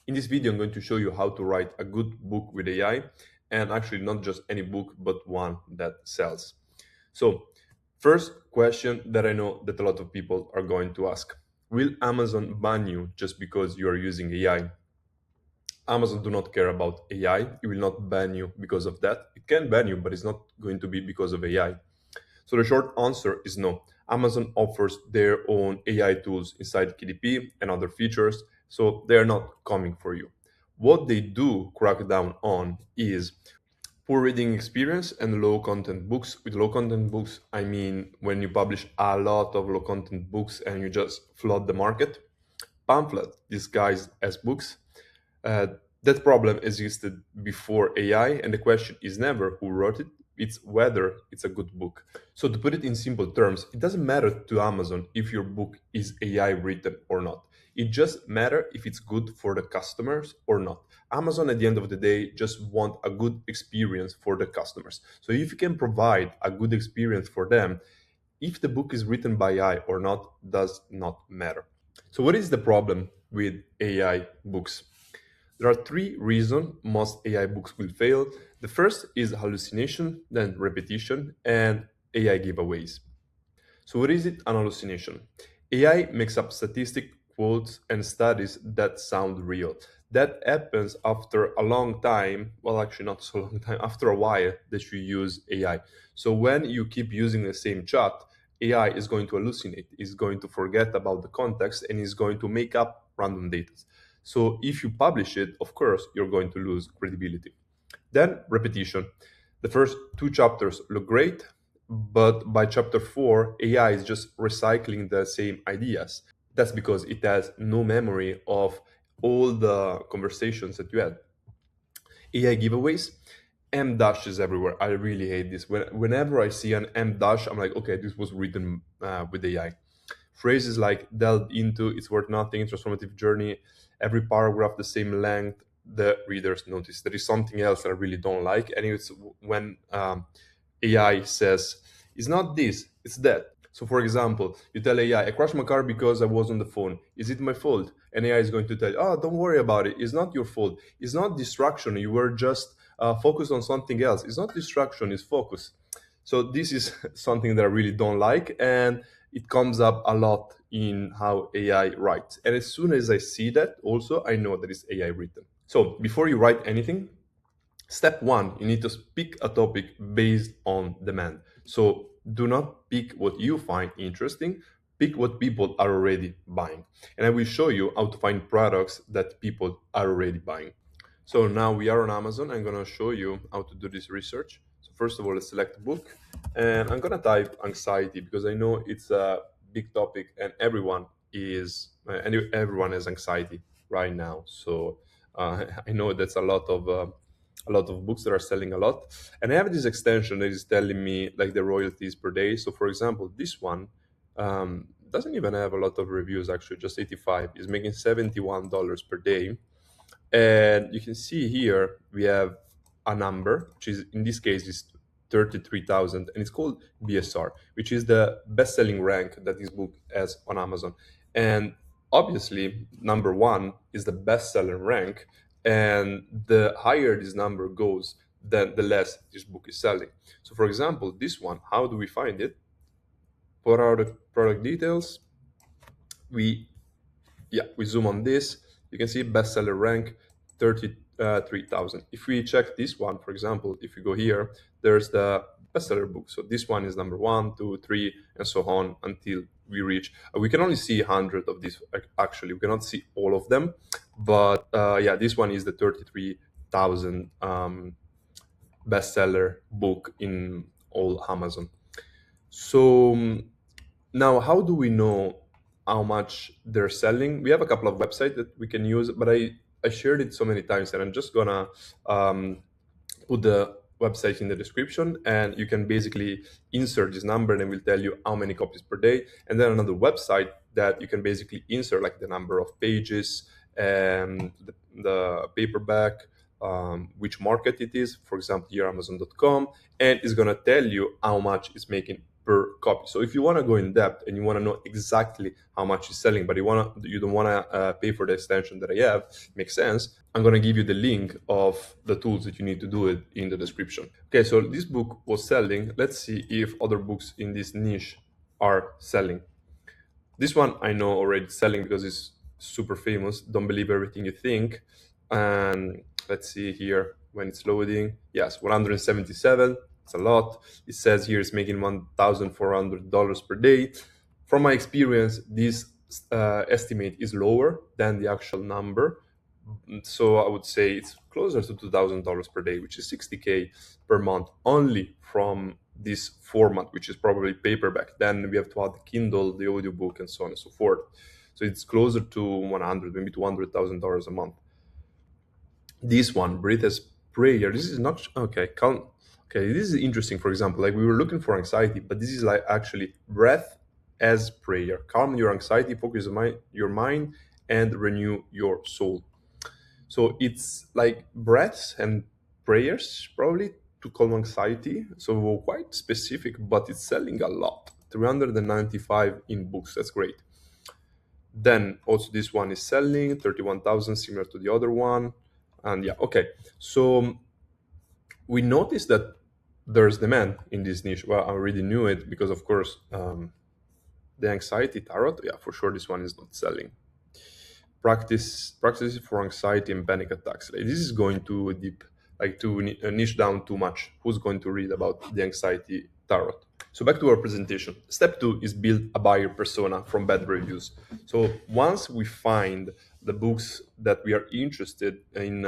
In this video, I'm going to show you how to write a good book with AI, and actually not just any book, but one that sells. So, first question that I know that a lot of people are going to ask: will Amazon ban you just because you are using AI? Amazon do not care about AI. It will not ban you because of that. It can ban you, but it's not going to be because of AI. So the short answer is no. Amazon offers their own AI tools inside KDP and other features, so they are not coming for you. What they do crack down on is poor reading experience and low content books. With low content books, I mean when you publish a lot of low content books and you just flood the market. Pamphlet disguised as books. Uh, that problem existed before AI, and the question is never who wrote it, it's whether it's a good book. So, to put it in simple terms, it doesn't matter to Amazon if your book is AI written or not. It just matters if it's good for the customers or not. Amazon, at the end of the day, just want a good experience for the customers. So, if you can provide a good experience for them, if the book is written by AI or not, does not matter. So, what is the problem with AI books? There are three reasons most AI books will fail. The first is hallucination, then repetition, and AI giveaways. So, what is it? An hallucination. AI makes up statistics, quotes, and studies that sound real. That happens after a long time, well, actually, not so long time, after a while that you use AI. So, when you keep using the same chat, AI is going to hallucinate, is going to forget about the context, and is going to make up random data. So, if you publish it, of course, you're going to lose credibility. Then, repetition. The first two chapters look great, but by chapter 4, AI is just recycling the same ideas. That's because it has no memory of all the conversations that you had. AI giveaways, M dashes everywhere. I really hate this. Whenever I see an M dash, I'm like, okay, this was written with AI. Phrases like delved into, it's worth nothing, transformative journey, every paragraph the same length, the readers notice. There is something else that I really don't like, and it's when AI says, it's not this, it's that. So, for example, you tell AI, I crashed my car because I was on the phone. Is it my fault? And AI is going to tell you, oh, don't worry about it. It's not your fault. It's not distraction. You were just focused on something else. It's not distraction, it's focus. So, this is something that I really don't like. And it comes up a lot in how AI writes. And as soon as I see that, also, I know that it's AI written. So, before you write anything, step one, you need to pick a topic based on demand. So do not pick what you find interesting, pick what people are already buying. And I will show you how to find products that people are already buying. So now we are on Amazon. I'm going to show you how to do this research. So first of all, let's select a book. And I'm going to type anxiety because I know it's a big topic and everyone has anxiety right now. So I know that's a lot of books that are selling a lot. And I have this extension that is telling me like the royalties per day. So for example, this one doesn't even have a lot of reviews, actually, just 85. Is making $71 per day. And you can see here we have a number, which is in this case is 33,000, and it's called BSR, which is the best-selling rank that this book has on Amazon. And obviously, number one is the bestseller rank, and the higher this number goes, then the less this book is selling. So, for example, this one, how do we find it? For our product details, we zoom on this. You can see bestseller rank 33,000. If we check this one, for example, if you go here, there's the bestseller book. So this one is number 1, 2, 3, and so on until we reach. We can only see 100 of these. Actually, we cannot see all of them, but this one is the 33,000 bestseller book in all Amazon. So now, how do we know how much they're selling? We have a couple of websites that we can use, but I shared it so many times, and I'm just gonna put the website in the description, and you can basically insert this number, and it will tell you how many copies per day. And then another website that you can basically insert like the number of pages and the paperback, which market it is. For example, here Amazon.com, and it's gonna tell you how much it's making per copy. So if you want to go in depth and you want to know exactly how much it's selling, but you don't want to pay for the extension that I have, makes sense. I'm going to give you the link of the tools that you need to do it in the description. Okay, so this book was selling. Let's see if other books in this niche are selling. This one I know already selling because it's super famous. Don't believe everything you think. And let's see here when it's loading. Yes, 177. It's a lot. It says here it's making $1,400 per day. From my experience, this estimate is lower than the actual number. So I would say it's closer to $2,000 per day, which is 60K per month only from this format, which is probably paperback. Then we have to add the Kindle, the audiobook, and so on and so forth. So it's closer to 100, maybe $200,000 a month. This one, Breathe as Prayer. This is not okay. Calm. Okay, this is interesting. For example, like we were looking for anxiety, but this is like actually breath as prayer. Calm your anxiety, focus your mind, and renew your soul. So it's like breaths and prayers, probably to calm anxiety. So quite specific, but it's selling a lot. 395 in books. That's great. Then also this one is selling 31,000, similar to the other one. And yeah, okay. So we noticed that there's demand in this niche. Well, I already knew it because, of course, the anxiety tarot. Yeah, for sure, this one is not selling. Practices for anxiety and panic attacks. Like, this is going too deep, like to niche down too much. Who's going to read about the anxiety tarot? So back to our presentation. Step 2 is build a buyer persona from bad reviews. So once we find the books that we are interested in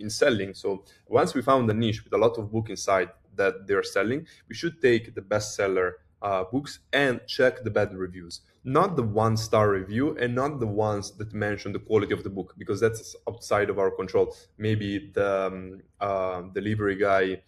selling, so once we found a niche with a lot of book inside that they're selling, we should take the bestseller books and check the bad reviews, not the 1-star review and not the ones that mention the quality of the book, because that's outside of our control. Maybe the delivery guy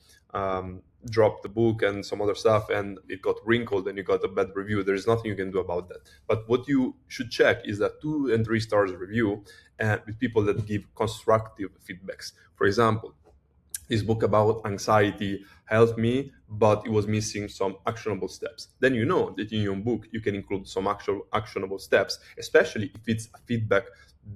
dropped the book and some other stuff and it got wrinkled and you got a bad review. There's nothing you can do about that. But what you should check is that 2 and 3 stars review with people that give constructive feedbacks. For example, this book about anxiety helped me, but it was missing some actionable steps. Then you know that in your book you can include some actual actionable steps, especially if it's a feedback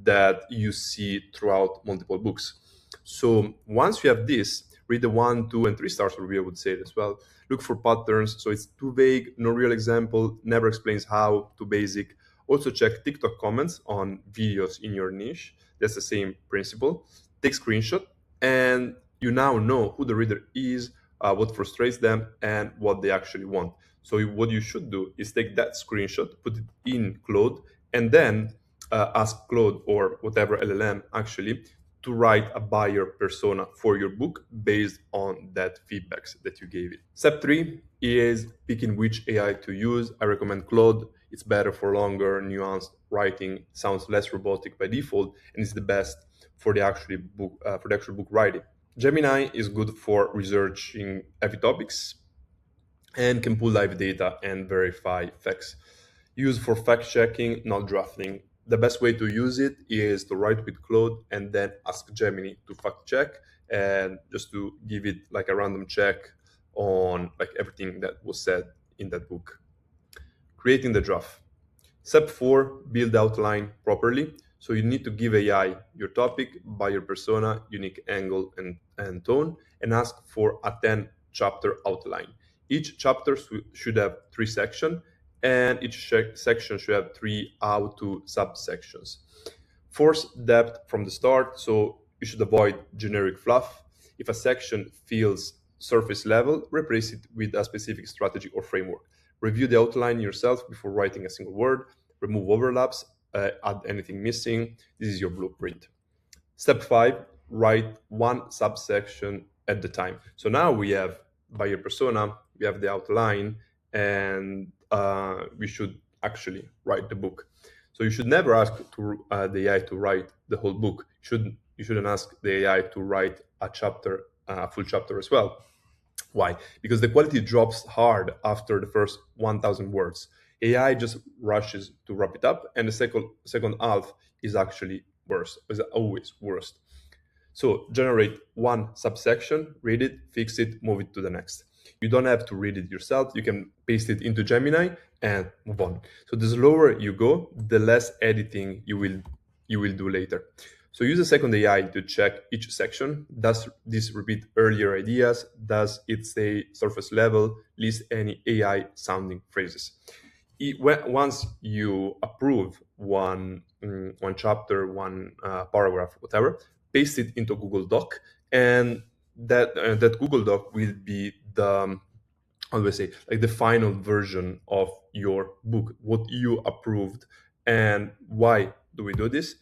that you see throughout multiple books. So once you have this, read the 1, 2, and 3 stars review, I would say it as well. Look for patterns. So it's too vague, no real example, never explains how, too basic. Also check TikTok comments on videos in your niche. That's the same principle. Take screenshot, and you now know who the reader is, what frustrates them, and what they actually want. So what you should do is take that screenshot, put it in Claude, and then ask Claude or whatever LLM actually to write a buyer persona for your book based on that feedbacks that you gave it. Step 3 is picking which AI to use. I recommend Claude. It's better for longer, nuanced writing, sounds less robotic by default, and it's the best for the actual book writing. Gemini is good for researching heavy topics and can pull live data and verify facts. Used for fact checking, not drafting. The best way to use it is to write with Claude and then ask Gemini to fact check and just to give it like a random check on like everything that was said in that book. Creating the draft. Step 4, build the outline properly. So you need to give AI your topic, buyer persona, unique angle and tone, and ask for a 10-chapter outline. Each chapter should have 3 sections, and each section should have 3 how-to subsections. Force depth from the start, so you should avoid generic fluff. If a section feels surface level, replace it with a specific strategy or framework. Review the outline yourself before writing a single word. Remove overlaps, add anything missing. This is your blueprint. Step 5, write 1 subsection at the time. So now we have buyer persona, we have the outline, and we should actually write the book. So you should never ask the AI to write the whole book. You shouldn't ask the AI to write a full chapter as well. Why? Because the quality drops hard after the first 1,000 words. AI just rushes to wrap it up, and the second half is actually worse. Is always worst. So generate 1 subsection, read it, fix it, move it to the next. You don't have to read it yourself. You can paste it into Gemini and move on. So the slower you go, the less editing you will do later. So use a second AI to check each section. Does this repeat earlier ideas? Does it stay surface level? List any AI sounding phrases. Once you approve one chapter, one paragraph, whatever, paste it into Google Doc, and that Google Doc will be the how do I say, like the final version of your book, what you approved. And why do we do this?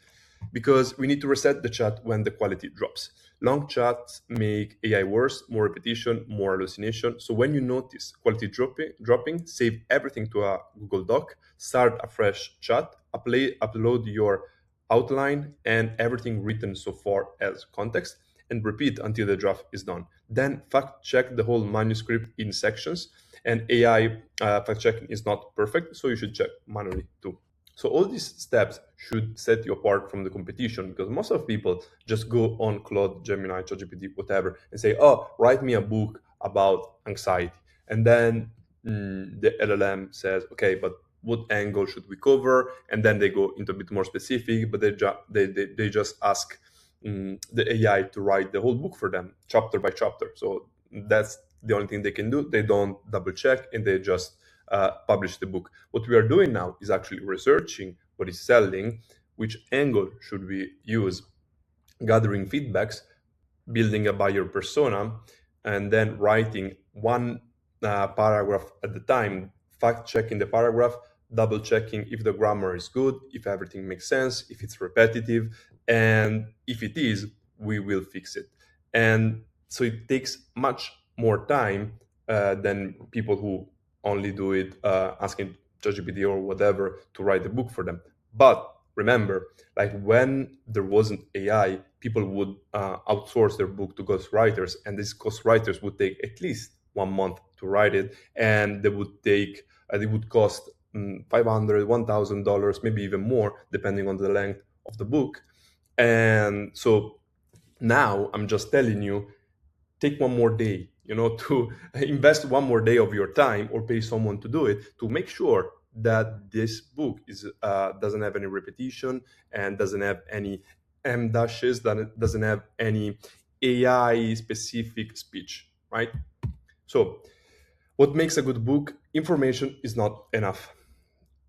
Because we need to reset the chat when the quality drops. Long chats make AI worse, more repetition, more hallucination. So when you notice quality dropping, save everything to a Google Doc, start a fresh chat, upload your outline and everything written so far as context, and repeat until the draft is done. Then fact check the whole manuscript in sections. And AI fact checking is not perfect, so you should check manually too. So all these steps should set you apart from the competition, because most of people just go on Claude, Gemini, ChatGPT, whatever, and say, "Oh, write me a book about anxiety," and then the LLM says, "Okay, but what angle should we cover?" And then they go into a bit more specific, but they just ask the AI to write the whole book for them, chapter by chapter. So that's the only thing they can do. They don't double check, and they just publish the book. What we are doing now is actually researching what is selling, which angle should we use, gathering feedbacks, building a buyer persona, and then writing one paragraph at the time, fact checking the paragraph, double checking if the grammar is good, if everything makes sense, if it's repetitive, and if it is, we will fix it. And so it takes much more time than people who only do it asking ChatGPT or whatever to write the book for them. But remember, like when there wasn't AI, people would outsource their book to ghostwriters, and these ghostwriters would take at least 1 month to write it, and they would cost $500, $1,000, maybe even more, depending on the length of the book. And so now I'm just telling you, take one more day, to invest one more day of your time, or pay someone to do it, to make sure that this book doesn't have any repetition, and doesn't have any M dashes, that it doesn't have any AI specific speech, right? So what makes a good book? Information is not enough.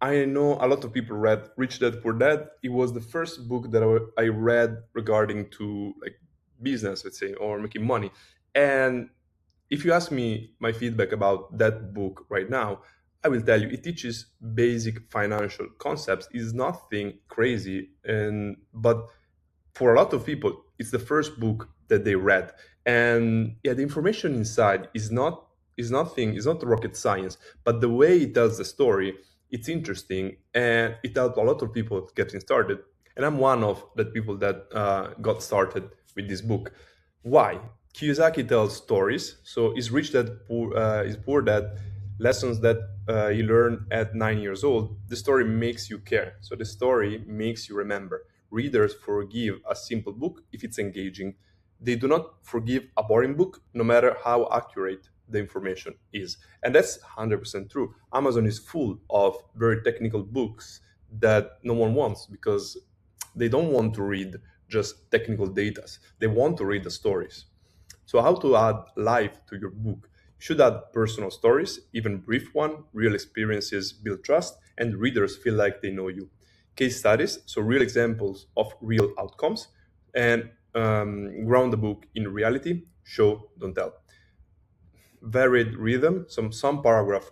I know a lot of people read Rich Dad Poor Dad. It was the first book that I read regarding to like business, let's say, or making money. And if you ask me my feedback about that book right now, I will tell you it teaches basic financial concepts. It's nothing crazy, but for a lot of people, it's the first book that they read. And yeah, the information inside is not rocket science, but the way it tells the story, it's interesting, and it helped a lot of people getting started. And I'm one of the people that got started with this book. Why? Kiyosaki tells stories. So is poor dad, lessons that you learn at 9 years old. The story makes you care. So the story makes you remember. Readers forgive a simple book if it's engaging. They do not forgive a boring book, no matter how accurate the information is. And that's 100% true. Amazon is full of very technical books that no one wants, because they don't want to read just technical data. They want to read the stories. So how to add life to your book? You should add personal stories, even brief one. Real experiences build trust, and readers feel like they know you. Case studies, so real examples of real outcomes, and ground the book in reality. Show, don't tell. Varied rhythm, some paragraph,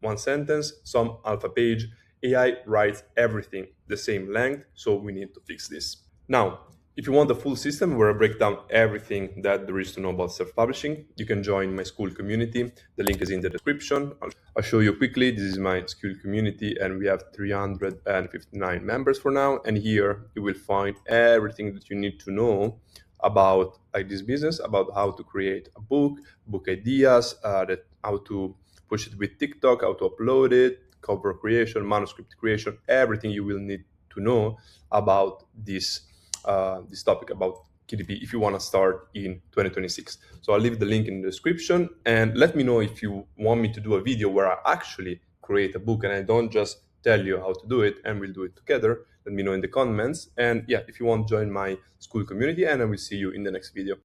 one sentence, some alpha page. AI writes everything the same length, so we need to fix this. Now, if you want the full system where I break down everything that there is to know about self-publishing, you can join my Skool community. The link is in the description. I'll show you quickly. This is my Skool community, and we have 359 members for now. And here you will find everything that you need to know about like this business, about how to create a book ideas, how to push it with TikTok, how to upload it, cover creation, manuscript creation, everything you will need to know about this topic, about KDP if you want to start in 2026. So I'll leave the link in the description, and let me know if you want me to do a video where I actually create a book and I don't just tell you how to do it, and we'll do it together. Let me know in the comments. And yeah, if you want to join my Skool community, and I will see you in the next video.